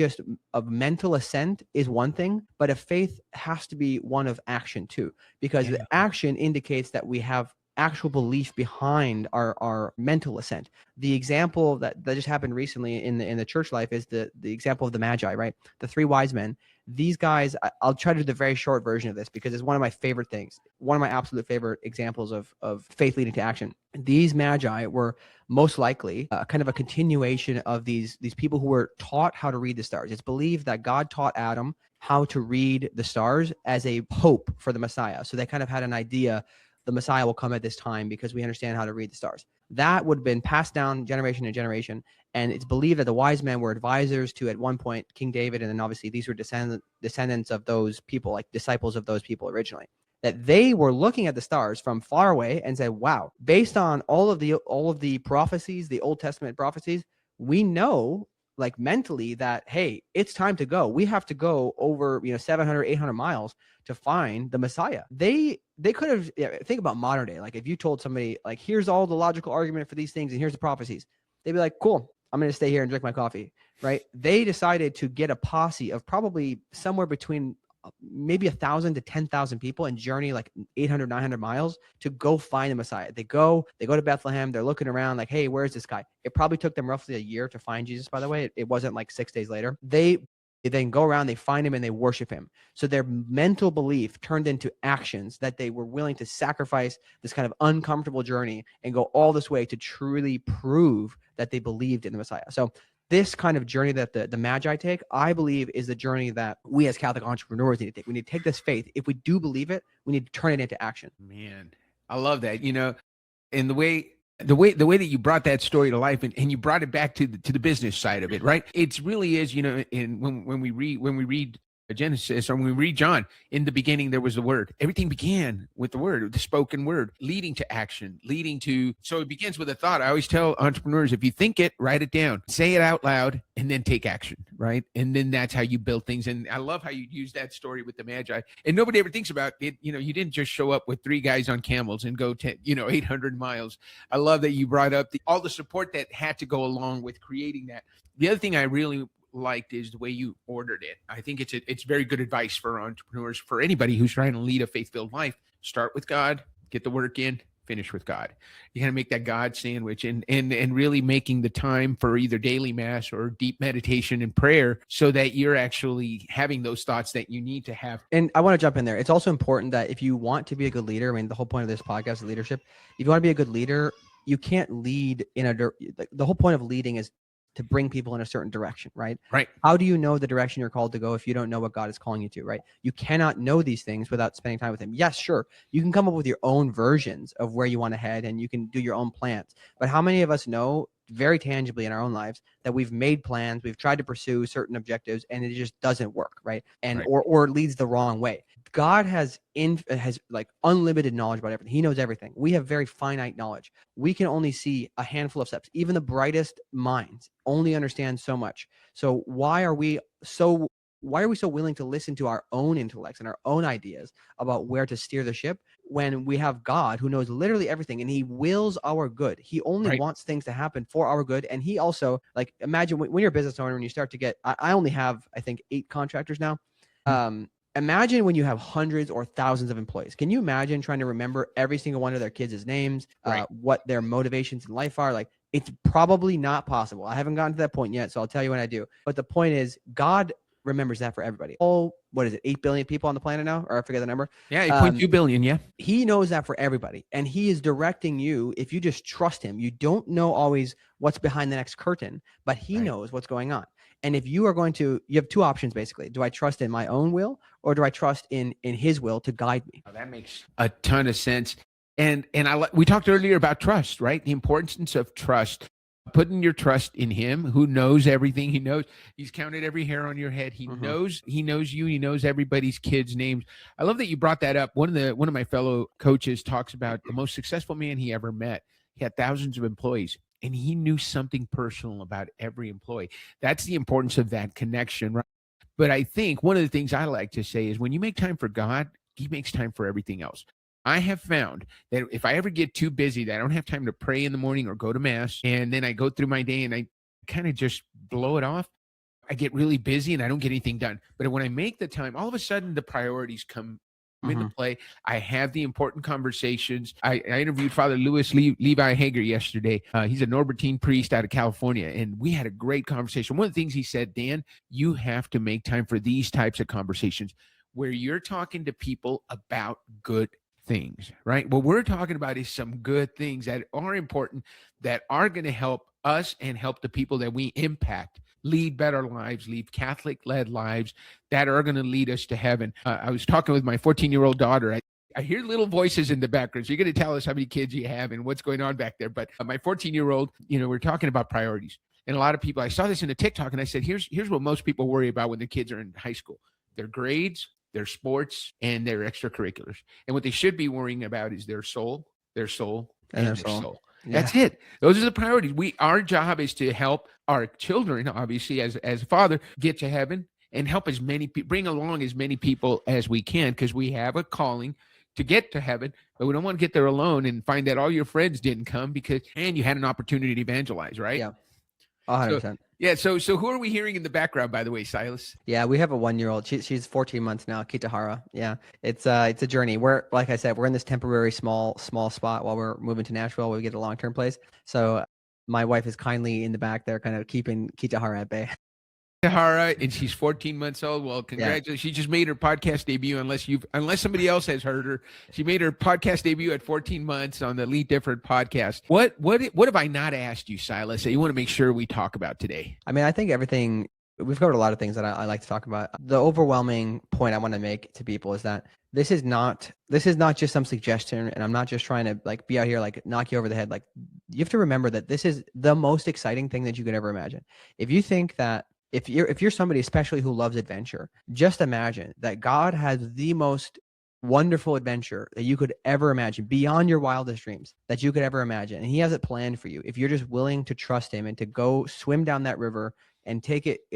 mental assent is one thing, but a faith has to be one of action too, because the action indicates that we have actual belief behind our mental assent. The example that just happened recently in the church life is the example of the Magi, right? The three wise men. These guys, I'll try to do the very short version of this because it's one of my favorite things, one of my absolute favorite examples of faith leading to action. These Magi were most likely kind of a continuation of these people who were taught how to read the stars. It's believed that God taught Adam how to read the stars as a hope for the Messiah. So they kind of had an idea the Messiah will come at this time because we understand how to read the stars. That would have been passed down generation to generation. And it's believed that the wise men were advisors to, at one point, King David. And then obviously these were descendants of those people, like disciples of those people originally. That they were looking at the stars from far away and said, wow, based on all of the prophecies, the Old Testament prophecies, we know like mentally that, hey, it's time to go. We have to go over 700, 800 miles to find the Messiah. They could have, think about modern day. Like if you told somebody like, here's all the logical argument for these things and here's the prophecies, they'd be like, cool, I'm going to stay here and drink my coffee, right? They decided to get a posse of probably somewhere between maybe 1,000 to 10,000 people and journey like 800, 900 miles to go find the Messiah. They go to Bethlehem. They're looking around like, hey, where's this guy? It probably took them roughly a year to find Jesus, by the way. It wasn't like 6 days later. They then go around, they find him and they worship him. So their mental belief turned into actions that they were willing to sacrifice this kind of uncomfortable journey and go all this way to truly prove that they believed in the Messiah. So this kind of journey that the Magi take, I believe, is the journey that we as Catholic entrepreneurs need to take. We need to take this faith. If we do believe it, we need to turn it into action. Man, I love that. And the way that you brought that story to life and you brought it back to the business side of it, right? It's really is, in when we read Genesis, or when we read John, in the beginning there was the word. Everything began with the word, the spoken word, leading to action, so it begins with a thought. I always tell entrepreneurs, if you think it, write it down, say it out loud, and then take action, right? And then that's how you build things. And I love how you use that story with the Magi. And nobody ever thinks about it. You didn't just show up with 3 guys on camels and go 800 miles. I love that you brought up all the support that had to go along with creating that. The other thing I really liked is the way you ordered it. I think it's very good advice for entrepreneurs, for anybody who's trying to lead a faith-filled life. Start with God, get the work in, finish with God. You got to make that God sandwich and really making the time for either daily mass or deep meditation and prayer so that you're actually having those thoughts that you need to have. And I want to jump in there. It's also important that if you want to be a good leader, I mean, the whole point of this podcast is leadership. If you want to be a good leader, you can't lead the whole point of leading is to bring people in a certain direction, right? Right. How do you know the direction you're called to go if you don't know what God is calling you to, right? You cannot know these things without spending time with him. Yes, sure. You can come up with your own versions of where you want to head and you can do your own plans. But how many of us know very tangibly in our own lives that we've made plans, we've tried to pursue certain objectives and it just doesn't work, right? And or it leads the wrong way. God has like unlimited knowledge about everything. He knows everything. We have very finite knowledge. We can only see a handful of steps. Even the brightest minds only understand so much. So why are we so willing to listen to our own intellects and our own ideas about where to steer the ship when we have God who knows literally everything and he wills our good? He only wants things to happen for our good. And he also, like, imagine when you're a business owner and you start to get, I only have, I think, 8 contractors now. Imagine when you have hundreds or thousands of employees. Can you imagine trying to remember every single one of their kids' names, what their motivations in life are? Like, it's probably not possible. I haven't gotten to that point yet, so I'll tell you when I do. But the point is, God remembers that for everybody. Oh, what is it? 8 billion people on the planet now, or I forget the number. Yeah, 8.2 billion. Yeah. He knows that for everybody, and he is directing you. If you just trust him, you don't know always what's behind the next curtain, but he Right. knows what's going on. And if you are going to, you have two options basically. Do I trust in my own will, or do I trust in his will to guide me? Oh, that makes a ton of sense. And we talked earlier about trust, right? The importance of trust. Putting your trust in him, who knows everything. He knows, he's counted every hair on your head. He knows you. He knows everybody's kids' names. I love that you brought that up. One of my fellow coaches talks about the most successful man he ever met. He had thousands of employees, and he knew something personal about every employee. That's the importance of that connection, right? But I think one of the things I like to say is when you make time for God, he makes time for everything else. I have found that if I ever get too busy that I don't have time to pray in the morning or go to mass, and then I go through my day and I kind of just blow it off, I get really busy and I don't get anything done. But when I make the time, all of a sudden the priorities come into play. I have the important conversations. I interviewed Father Louis Levi Hager yesterday. He's a Norbertine priest out of California, and we had a great conversation. One of the things he said, Dan, you have to make time for these types of conversations where you're talking to people about good things, right? What we're talking about is some good things that are important, that are going to help us and help the people that we impact lead better lives, lead Catholic-led lives that are going to lead us to heaven. I was talking with my 14-year-old daughter. I hear little voices in the background. So you're going to tell us how many kids you have and what's going on back there. But my 14-year-old, we're talking about priorities. And a lot of people, I saw this in a TikTok, and I said, here's what most people worry about when their kids are in high school: their grades, their sports, and their extracurriculars. And what they should be worrying about is their soul, and their soul. Yeah. That's it. Those are the priorities. Our job is to help our children, obviously, as a father, get to heaven and help as many people, bring along as many people as we can, because we have a calling to get to heaven, but we don't want to get there alone and find that all your friends didn't come and you had an opportunity to evangelize, right? Yeah. 100%. So who are we hearing in the background, by the way, Silas? Yeah, we have a 1-year-old. She's 14 months now, Kitahara. Yeah, it's a journey. We're, like I said, we're in this temporary small spot while we're moving to Nashville, where we get a long-term place. So my wife is kindly in the back there, kind of keeping Kitahara at bay. Kitahara, and she's 14 months old. Well, congratulations. Yeah. She just made her podcast debut, unless somebody else has heard her. She made her podcast debut at 14 months on the Lead Different podcast. What have I not asked you, Silas, that you want to make sure we talk about today? I mean, I think we've covered a lot of things that I like to talk about. The overwhelming point I want to make to people is that this is not just some suggestion, and I'm not just trying to be out here knock you over the head. You have to remember that this is the most exciting thing that you could ever imagine. If you think that, if you're somebody especially who loves adventure, just imagine that God has the most wonderful adventure that you could ever imagine, beyond your wildest dreams that you could ever imagine. And he has it planned for you if you're just willing to trust him and to go swim down that river and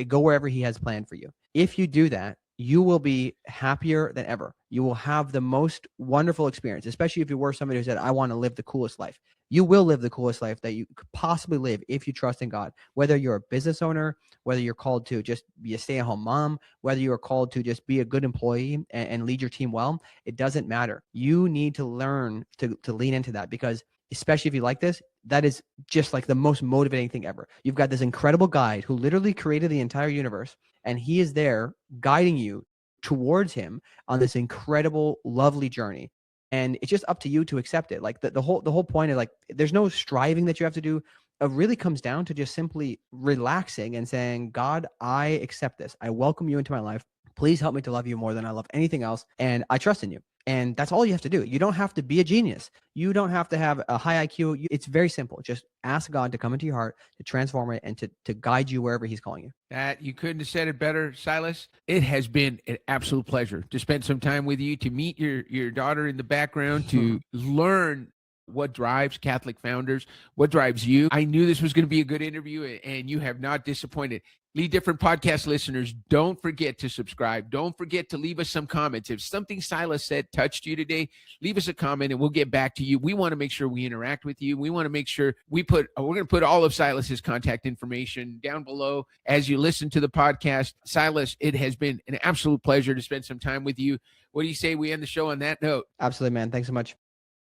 go wherever he has planned for you. If you do that, you will be happier than ever. You will have the most wonderful experience, especially if you were somebody who said, I want to live the coolest life. You will live the coolest life that you could possibly live if you trust in God. Whether you're a business owner, whether you're called to just be a stay-at-home mom, whether you are called to just be a good employee and lead your team well, it doesn't matter. You need to learn to lean into that, because especially if you like this, that is just the most motivating thing ever. You've got this incredible guide who literally created the entire universe, and he is there guiding you towards him on this incredible, lovely journey. And it's just up to you to accept it. The whole point is there's no striving that you have to do. It really comes down to just simply relaxing and saying, God, I accept this. I welcome you into my life. Please help me to love you more than I love anything else. And I trust in you. And that's all you have to do. You don't have to be a genius. You don't have to have a high IQ. It's very simple. Just ask God to come into your heart, to transform it, and to guide you wherever he's calling you. That you couldn't have said it better, Silas. It has been an absolute pleasure to spend some time with you, to meet your daughter in the background, to learn what drives Catholic founders, what drives you. I knew this was going to be a good interview, and you have not disappointed. Lead Different podcast listeners, don't forget to subscribe. Don't forget to leave us some comments. If something Silas said touched you today, leave us a comment and we'll get back to you. We want to make sure we interact with you. We want to make sure we're going to put all of Silas's contact information down below as you listen to the podcast. Silas, it has been an absolute pleasure to spend some time with you. What do you say we end the show on that note? Absolutely, man. Thanks so much.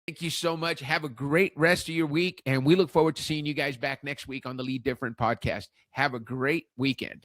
Thank you so much. Have a great rest of your week, and we look forward to seeing you guys back next week on the Lead Different podcast. Have a great weekend.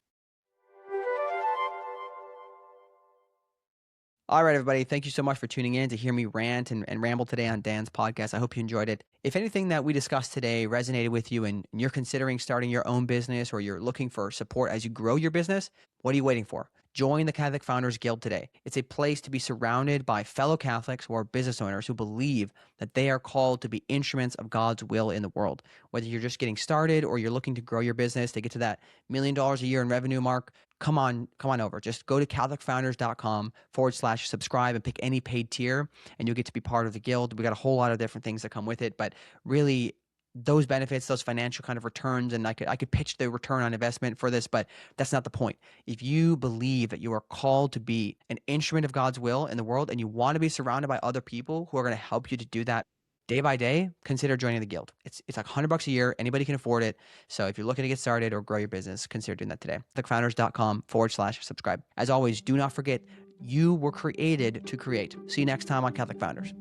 All right, everybody. Thank you so much for tuning in to hear me rant and ramble today on Dan's podcast. I hope you enjoyed it. If anything that we discussed today resonated with you and you're considering starting your own business or you're looking for support as you grow your business, what are you waiting for? Join the Catholic Founders Guild today. It's a place to be surrounded by fellow Catholics or business owners who believe that they are called to be instruments of God's will in the world. Whether you're just getting started or you're looking to grow your business to get to that $1 million a year in revenue mark, come on over. Just go to CatholicFounders.com/subscribe and pick any paid tier, and you'll get to be part of the guild. We got a whole lot of different things that come with it, but really those benefits, those financial kind of returns, and I could pitch the return on investment for this, but that's not the point. If you believe that you are called to be an instrument of God's will in the world and you want to be surrounded by other people who are going to help you to do that day by day, consider joining the guild. It's like $100 a year. Anybody can afford it. So if you're looking to get started or grow your business, consider doing that today. CatholicFounders.com/subscribe. As always, do not forget, you were created to create. See you next time on Catholic Founders.